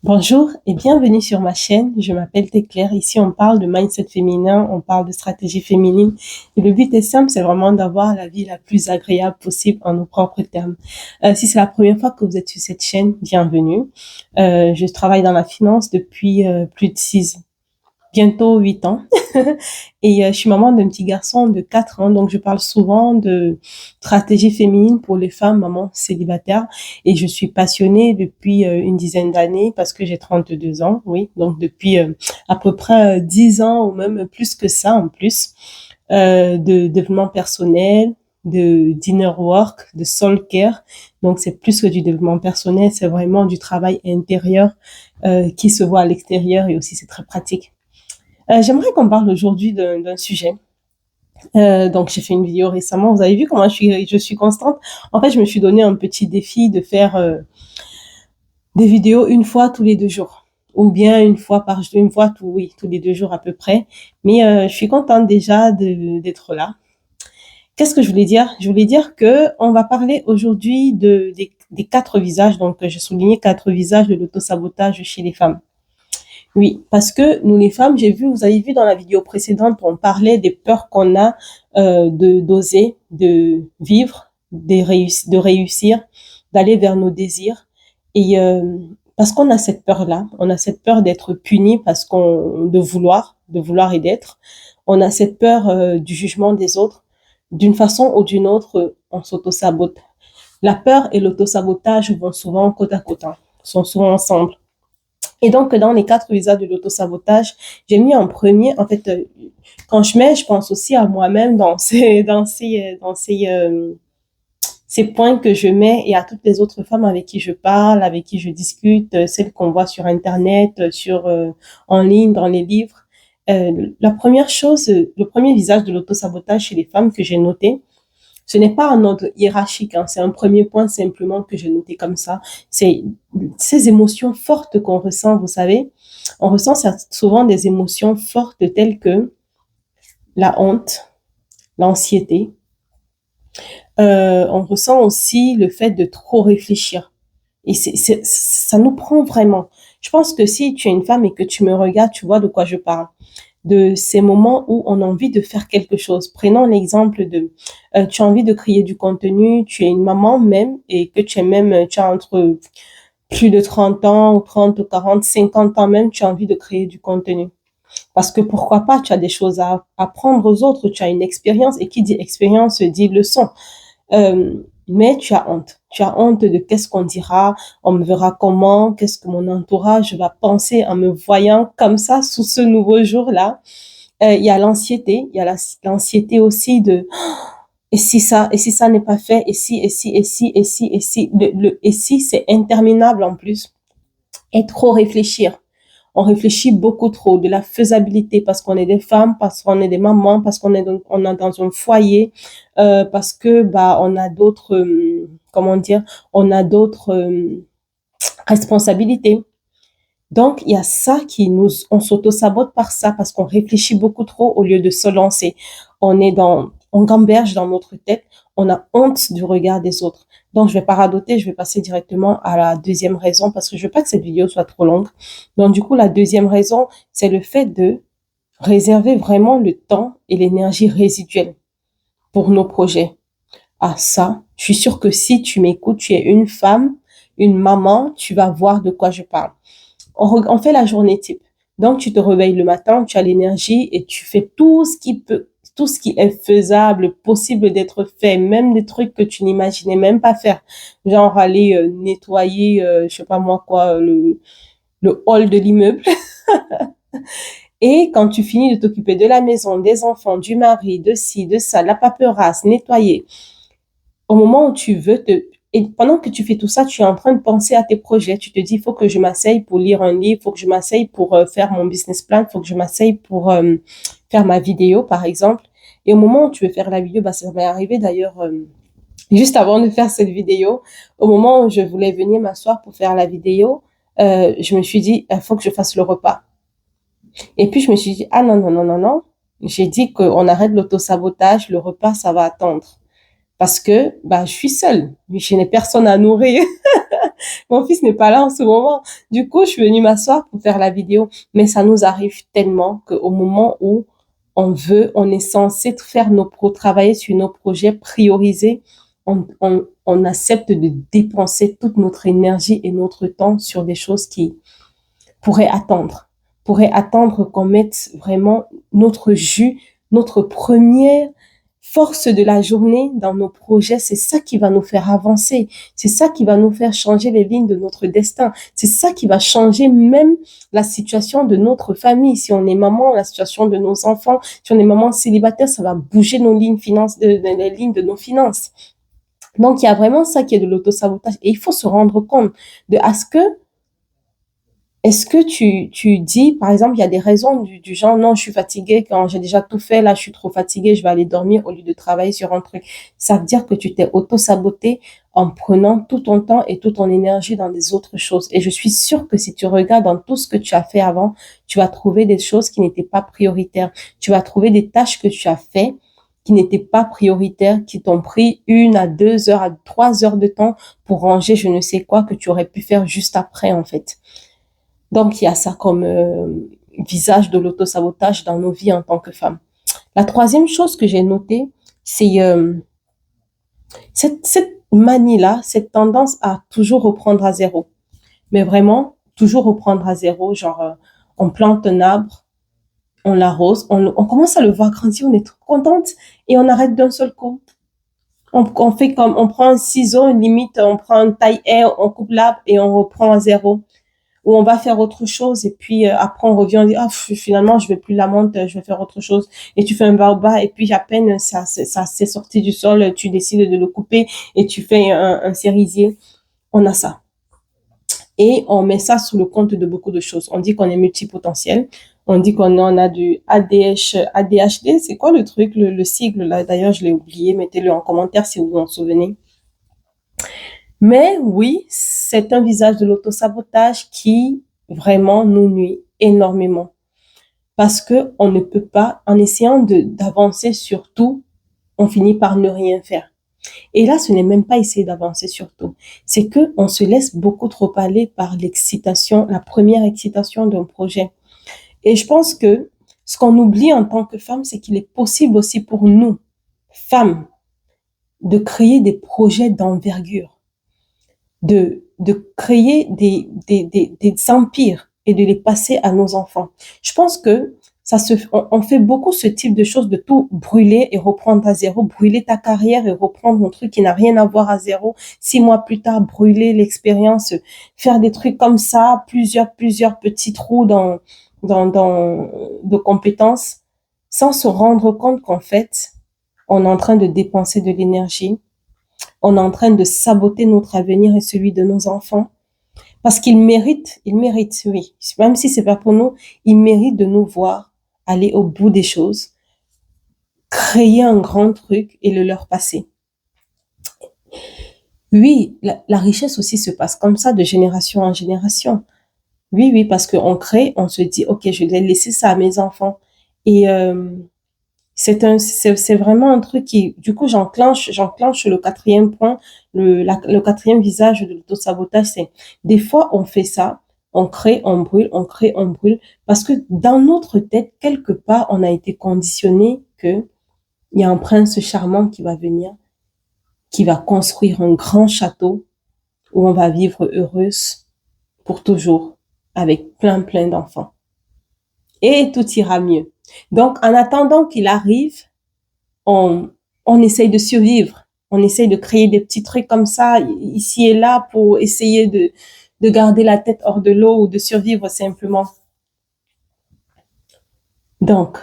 Bonjour et bienvenue sur ma chaîne. Je m'appelle Teclair. Ici, on parle de mindset féminin, on parle de stratégie féminine. Et le but est simple, c'est vraiment d'avoir la vie la plus agréable possible en nos propres termes. Si c'est la première fois que vous êtes sur cette chaîne, bienvenue. Je travaille dans la finance depuis plus de bientôt 8 ans. Et je suis maman d'un petit garçon de 4 ans, donc je parle souvent de stratégie féminine pour les femmes, mamans célibataires. Et je suis passionnée depuis une dizaine d'années parce que j'ai 32 ans, oui. Donc depuis à peu près 10 ans ou même plus que ça en plus, de développement personnel, de d'inner work, de soul care. Donc c'est plus que du développement personnel, c'est vraiment du travail intérieur qui se voit à l'extérieur et aussi c'est très pratique. J'aimerais qu'on parle aujourd'hui d'un sujet. Donc, j'ai fait une vidéo récemment. Vous avez vu comment je suis constante. En fait, je me suis donné un petit défi de faire des vidéos une fois tous les 2 jours. Ou bien une fois tous les 2 jours à peu près. Mais je suis contente déjà d'être là. Qu'est-ce que je voulais dire? Je voulais dire que on va parler aujourd'hui des 4 visages. Donc, j'ai souligné 4 visages de l'autosabotage chez les femmes. Oui, parce que nous les femmes, vous avez vu dans la vidéo précédente, on parlait des peurs qu'on a d'oser, de vivre, de réussir, d'aller vers nos désirs. Et parce qu'on a cette peur-là, on a cette peur d'être puni de vouloir et d'être. On a cette peur du jugement des autres. D'une façon ou d'une autre, on s'auto-sabote. La peur et l'auto-sabotage vont souvent côte à côte, hein, sont souvent ensemble. Et donc, dans les 4 visages de l'autosabotage, j'ai mis en premier, en fait, quand je mets, je pense aussi à moi-même ces points que je mets et à toutes les autres femmes avec qui je parle, avec qui je discute, celles qu'on voit sur Internet, en ligne, dans les livres. La première chose, le premier visage de l'autosabotage chez les femmes que j'ai noté, ce n'est pas un ordre hiérarchique, hein, c'est un premier point simplement que j'ai noté comme ça. C'est ces émotions fortes qu'on ressent, vous savez. On ressent souvent des émotions fortes telles que la honte, l'anxiété. On ressent aussi le fait de trop réfléchir. Et ça nous prend vraiment. Je pense que si tu es une femme et que tu me regardes, tu vois de quoi je parle. De ces moments où on a envie de faire quelque chose. Prenons l'exemple de, tu as envie de créer du contenu, tu es une maman même et que tu as entre plus de 30 ans, ou 30 ou 40, 50 ans même, tu as envie de créer du contenu. Parce que pourquoi pas, tu as des choses à apprendre aux autres, tu as une expérience et qui dit expérience dit leçon. Mais tu as honte. Tu as honte de qu'est-ce qu'on dira, on me verra comment, qu'est-ce que mon entourage va penser en me voyant comme ça sous ce nouveau jour-là. Il y a l'anxiété, il y a l'anxiété aussi de et si ça n'est pas fait, et si, et si c'est interminable en plus. Et trop réfléchir. On réfléchit beaucoup trop de la faisabilité parce qu'on est des femmes, parce qu'on est des mamans, parce on est dans un foyer, parce que bah on a d'autres comment dire, on a d'autres responsabilités. Donc il y a ça on s'auto-sabote par ça parce qu'on réfléchit beaucoup trop au lieu de se lancer. On gamberge dans notre tête, on a honte du regard des autres. Donc, je vais pas radoter, je vais passer directement à la deuxième raison parce que je veux pas que cette vidéo soit trop longue. Donc, du coup, la deuxième raison, c'est le fait de réserver vraiment le temps et l'énergie résiduelle pour nos projets. Ah, ça, je suis sûre que si tu m'écoutes, tu es une femme, une maman, tu vas voir de quoi je parle. On fait la journée type. Donc, tu te réveilles le matin, tu as l'énergie et tu fais tout ce qui est faisable, possible d'être fait, même des trucs que tu n'imaginais même pas faire. Genre aller nettoyer, je sais pas moi quoi, le hall de l'immeuble. Et quand tu finis de t'occuper de la maison, des enfants, du mari, de ci, de ça, la paperasse, nettoyer, au moment où tu veux et pendant que tu fais tout ça, tu es en train de penser à tes projets. Tu te dis, il faut que je m'asseye pour lire un livre, il faut que je m'asseye pour faire mon business plan, il faut que je m'asseye pour faire ma vidéo, par exemple. Et au moment où tu veux faire la vidéo, bah, ça m'est arrivé d'ailleurs juste avant de faire cette vidéo. Au moment où je voulais venir m'asseoir pour faire la vidéo, je me suis dit, il faut que je fasse le repas. Et puis, je me suis dit, ah non, non, non, non, non. J'ai dit qu'on arrête l'autosabotage, le repas, ça va attendre. Parce que bah, je suis seule, je n'ai personne à nourrir. Mon fils n'est pas là en ce moment. Du coup, je suis venue m'asseoir pour faire la vidéo. Mais ça nous arrive tellement qu'au moment où on est censé faire travailler sur nos projets, prioriser, on accepte de dépenser toute notre énergie et notre temps sur des choses qui pourraient attendre. Pourraient attendre qu'on mette vraiment notre jus, notre première force de la journée dans nos projets. C'est ça qui va nous faire avancer. C'est ça qui va nous faire changer les lignes de notre destin. C'est ça qui va changer même la situation de notre famille. Si on est maman, la situation de nos enfants. Si on est maman célibataire, ça va bouger nos lignes les lignes de nos finances. Donc, il y a vraiment ça qui est de l'autosabotage. Et il faut se rendre compte de est-ce que tu dis, par exemple, il y a des raisons du genre, non, je suis fatiguée quand j'ai déjà tout fait, là, je suis trop fatiguée, je vais aller dormir au lieu de travailler sur un truc. Ça veut dire que tu t'es auto-saboté en prenant tout ton temps et toute ton énergie dans des autres choses. Et je suis sûre que si tu regardes dans tout ce que tu as fait avant, tu vas trouver des choses qui n'étaient pas prioritaires. Tu vas trouver des tâches que tu as fait qui n'étaient pas prioritaires, qui t'ont pris 1 à 2 heures, à 3 heures de temps pour ranger je ne sais quoi que tu aurais pu faire juste après, en fait. Donc, il y a ça comme visage de l'autosabotage dans nos vies en tant que femmes. La troisième chose que j'ai notée, c'est cette manie-là, cette tendance à toujours reprendre à zéro. Mais vraiment, toujours reprendre à zéro, genre, on plante un arbre, on l'arrose, on commence à le voir grandir, on est trop contente et on arrête d'un seul coup. On fait comme, on prend un ciseau, une limite, on prend une taille-haie, on coupe l'arbre et on reprend à zéro. Ou on va faire autre chose et puis après on revient, on dit ah finalement je vais plus la monter, je vais faire autre chose et tu fais un baobab et puis à peine ça s'est sorti du sol, tu décides de le couper et tu fais un cerisier. On a ça et on met ça sur le compte de beaucoup de choses. On dit qu'on est multipotentiel, on dit qu'on a du ADHD, c'est quoi le truc, le sigle là, d'ailleurs je l'ai oublié, mettez-le en commentaire si vous vous en souvenez. Mais oui, c'est un visage de l'autosabotage qui vraiment nous nuit énormément. Parce que on ne peut pas, en essayant d'avancer sur tout, on finit par ne rien faire. Et là, ce n'est même pas essayer d'avancer sur tout. C'est que on se laisse beaucoup trop aller par l'excitation, la première excitation d'un projet. Et je pense que ce qu'on oublie en tant que femme, c'est qu'il est possible aussi pour nous, femmes, de créer des projets d'envergure, de créer des empires et de les passer à nos enfants. Je pense que on fait beaucoup ce type de choses, de tout brûler et reprendre à zéro, brûler ta carrière et reprendre un truc qui n'a rien à voir à zéro. 6 mois plus tard, brûler l'expérience, faire des trucs comme ça, plusieurs petits trous de compétences, sans se rendre compte qu'en fait, on est en train de dépenser de l'énergie, on est en train de saboter notre avenir et celui de nos enfants. Parce qu'ils méritent, oui. Même si c'est pas pour nous, ils méritent de nous voir aller au bout des choses, créer un grand truc et le leur passer. Oui, la richesse aussi se passe comme ça, de génération en génération. Oui, parce qu'on crée, on se dit, ok, je vais laisser ça à mes enfants. Et c'est vraiment un truc qui, du coup, j'enclenche le quatrième point, le quatrième visage de l'autosabotage, c'est des fois, on fait ça, on crée, on brûle, on crée, on brûle, parce que dans notre tête, quelque part, on a été conditionné que il y a un prince charmant qui va venir, qui va construire un grand château où on va vivre heureuse pour toujours, avec plein d'enfants. Et tout ira mieux. Donc, en attendant qu'il arrive, on essaye de survivre. On essaye de créer des petits trucs comme ça, ici et là, pour essayer de garder la tête hors de l'eau ou de survivre simplement. Donc,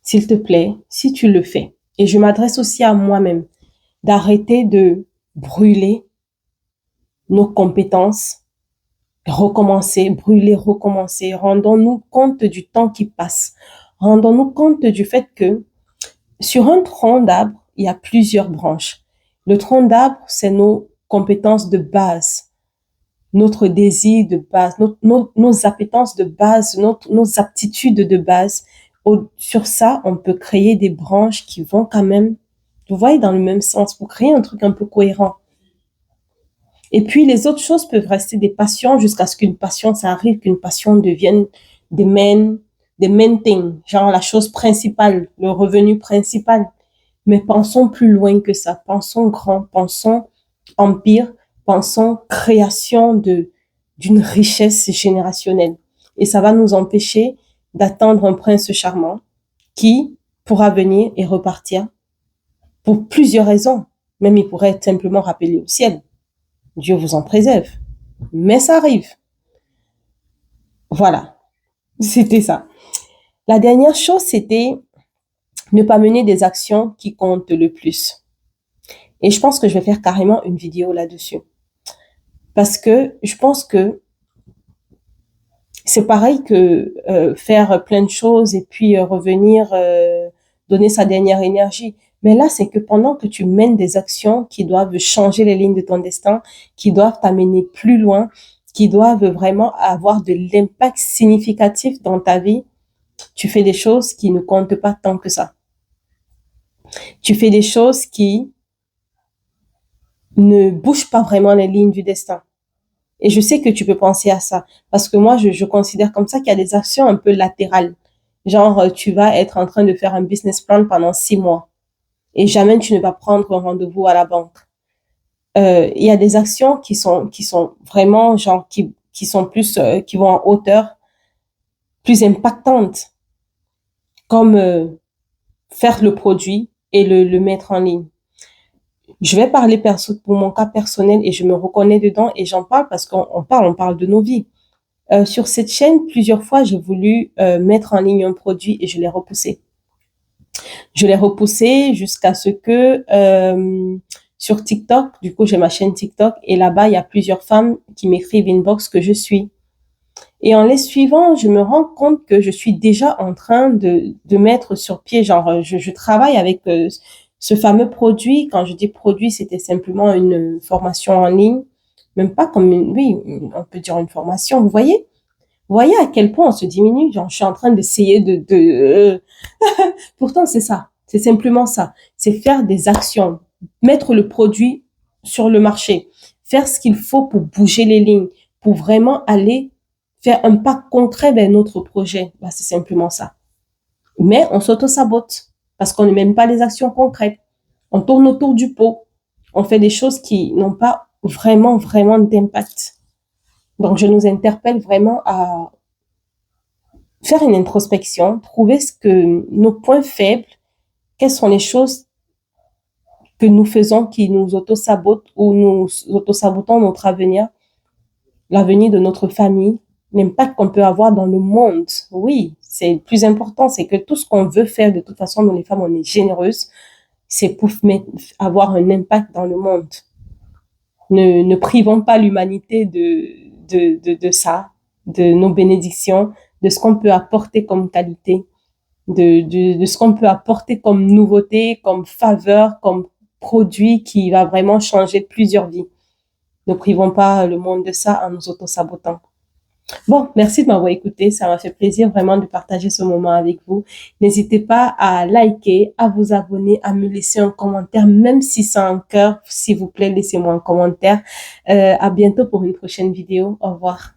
s'il te plaît, si tu le fais, et je m'adresse aussi à moi-même, d'arrêter de brûler nos compétences, recommencer, brûler, recommencer. Rendons-nous compte du temps qui passe. Rendons-nous compte du fait que sur un tronc d'arbre, il y a plusieurs branches. Le tronc d'arbre, c'est nos compétences de base, notre désir de base, nos appétences de base, nos aptitudes de base. Sur ça, on peut créer des branches qui vont quand même, vous voyez, dans le même sens, pour créer un truc un peu cohérent. Et puis, les autres choses peuvent rester des passions jusqu'à ce qu'une passion, ça arrive, qu'une passion devienne des main things, genre la chose principale, le revenu principal. Mais pensons plus loin que ça. Pensons grand, pensons empire, pensons création d'une richesse générationnelle. Et ça va nous empêcher d'attendre un prince charmant qui pourra venir et repartir pour plusieurs raisons. Même il pourrait être simplement rappelé au ciel. Dieu vous en préserve. Mais ça arrive. Voilà. C'était ça. La dernière chose, c'était ne pas mener des actions qui comptent le plus. Et je pense que je vais faire carrément une vidéo là-dessus. Parce que je pense que c'est pareil que faire plein de choses et puis revenir donner sa dernière énergie. Mais là, c'est que pendant que tu mènes des actions qui doivent changer les lignes de ton destin, qui doivent t'amener plus loin, qui doivent vraiment avoir de l'impact significatif dans ta vie, tu fais des choses qui ne comptent pas tant que ça. Tu fais des choses qui ne bougent pas vraiment les lignes du destin. Et je sais que tu peux penser à ça. Parce que moi, je considère comme ça qu'il y a des actions un peu latérales. Genre, tu vas être en train de faire un business plan pendant 6 mois. Et jamais tu ne vas prendre un rendez-vous à la banque. Il y a des actions qui sont vraiment, genre, qui sont plus, qui vont en hauteur, plus impactantes. Comme faire le produit et le mettre en ligne. Je vais parler pour mon cas personnel et je me reconnais dedans et j'en parle parce qu'on parle de nos vies. Sur cette chaîne, plusieurs fois, j'ai voulu mettre en ligne un produit et je l'ai repoussé. Je l'ai repoussé jusqu'à ce que sur TikTok, du coup, j'ai ma chaîne TikTok et là-bas, il y a plusieurs femmes qui m'écrivent inbox que je suis. Et en les suivant, je me rends compte que je suis déjà en train de mettre sur pied, genre, je travaille avec ce fameux produit. Quand je dis produit, c'était simplement une formation en ligne, même pas comme oui, on peut dire une formation. Vous voyez à quel point on se diminue. Genre, je suis en train d'essayer Pourtant, c'est ça. C'est simplement ça. C'est faire des actions, mettre le produit sur le marché, faire ce qu'il faut pour bouger les lignes, pour vraiment aller faire un pas concret vers notre projet. Bah, c'est simplement ça. Mais on s'auto-sabote parce qu'on ne mène pas les actions concrètes. On tourne autour du pot. On fait des choses qui n'ont pas vraiment, vraiment d'impact. Donc, je nous interpelle vraiment à faire une introspection, trouver ce que nos points faibles, quelles sont les choses que nous faisons qui nous auto-sabotent ou nous auto-sabotons notre avenir, l'avenir de notre famille, l'impact qu'on peut avoir dans le monde. Oui, c'est le plus important, c'est que tout ce qu'on veut faire, de toute façon, nous les femmes, on est généreuses, c'est pour avoir un impact dans le monde. Ne privons pas l'humanité de ça, de nos bénédictions, de ce qu'on peut apporter comme qualité, de ce qu'on peut apporter comme nouveauté, comme faveur, comme produit qui va vraiment changer plusieurs vies. Ne privons pas le monde de ça en nous auto-sabotant. Bon, merci de m'avoir écouté. Ça m'a fait plaisir vraiment de partager ce moment avec vous. N'hésitez pas à liker, à vous abonner, à me laisser un commentaire, même si c'est un cœur. S'il vous plaît, laissez-moi un commentaire. À bientôt pour une prochaine vidéo. Au revoir.